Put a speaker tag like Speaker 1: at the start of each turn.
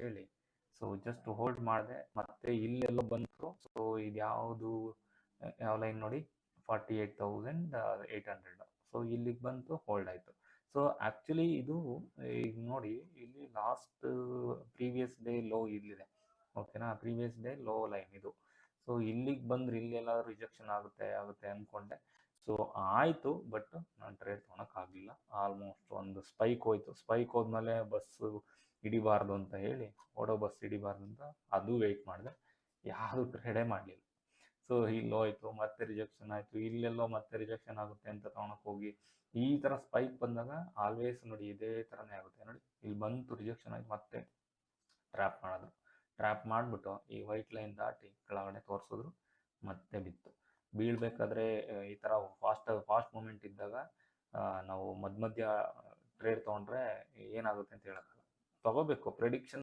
Speaker 1: ಅಂತೇಳಿ so just hold ಮಾಡಿದೆ. ಮತ್ತೆ ಇಲ್ಲೆಲ್ಲೋ ಬಂತು. ಸೊ ಇದು ಯಾವುದು ಯಾವ ಲೈನ್ ನೋಡಿ, 48,800. ಸೊ ಇಲ್ಲಿಗೆ ಬಂತು, ಹೋಲ್ಡ್ ಆಯಿತು. ಸೊ ಆ್ಯಕ್ಚುಲಿ ಇದು ಈಗ ನೋಡಿ, ಇಲ್ಲಿ ಲಾಸ್ಟ್ ಪ್ರೀವಿಯಸ್ ಡೇ ಲೋ ಇಲ್ಲಿದೆ, ಓಕೆನಾ, ಪ್ರೀವಿಯಸ್ ಡೇ ಲೋ ಲೈನ್ ಇದು. ಸೊ ಇಲ್ಲಿಗೆ ಬಂದ್ರೆ ಇಲ್ಲೆಲ್ಲ ರಿಜೆಕ್ಷನ್ ಆಗುತ್ತೆ ಅಂದ್ಕೊಂಡೆ. ಸೊ ಆಯಿತು, ಬಟ್ ನಾನು ಟ್ರೇಡ್ ತೊಗೊಳಕ್ಕಾಗಲಿಲ್ಲ. ಆಲ್ಮೋಸ್ಟ್ ಒಂದು ಸ್ಪೈಕ್ ಹೋಯ್ತು. ಸ್ಪೈಕ್ ಹೋದ್ಮೇಲೆ ಬಸ್ಸು ಹಿಡಿಬಾರ್ದು ಅಂತ ಹೇಳಿ, ಓಡೋ ಬಸ್ ಹಿಡಿಬಾರ್ದು ಅಂತ ಅದು ವೆಯ್ಟ್ ಮಾಡಿದೆ, ಯಾವುದು ಟ್ರೇಡೇ ಮಾಡಲಿಲ್ಲ. ಸೊ ಇಲ್ಲಿ ಹೋಯ್ತು, ಮತ್ತೆ ರಿಜೆಕ್ಷನ್ ಆಯಿತು, ಇಲ್ಲೆಲ್ಲೋ ಮತ್ತೆ ರಿಜೆಕ್ಷನ್ ಆಗುತ್ತೆ ಅಂತ ತೊಗೊಳಕ್ಕೆ ಹೋಗಿ ಈ ಥರ ಸ್ಪೈಕ್ ಬಂದಾಗ ಆಲ್ವೇಸ್ ನೋಡಿ ಇದೇ ಥರನೇ ಆಗುತ್ತೆ. ನೋಡಿ ಇಲ್ಲಿ ಬಂತು, ರಿಜೆಕ್ಷನ್ ಆಯಿತು, ಮತ್ತೆ ಟ್ರ್ಯಾಪ್ ಮಾಡಿದ್ರು. ಟ್ರ್ಯಾಪ್ ಮಾಡಿಬಿಟ್ಟು ಈ ವೈಟ್ ಲೈನ್ ದಾಟಿ ಕೆಳಗಡೆ ತೋರಿಸಿದ್ರು, ಮತ್ತೆ ಬಿತ್ತು. ಬೀಳ್ಬೇಕಾದ್ರೆ ಈ ಥರ ಫಾಸ್ಟ್ ಮೂಮೆಂಟ್ ಇದ್ದಾಗ ನಾವು ಮಧ್ಯ ಟ್ರೇಡ್ ತೊಗೊಂಡ್ರೆ ಏನಾಗುತ್ತೆ ಅಂತ ಹೇಳೋಕ್ಕಲ್ಲ. ತೊಗೋಬೇಕು, ಪ್ರೆಡಿಕ್ಷನ್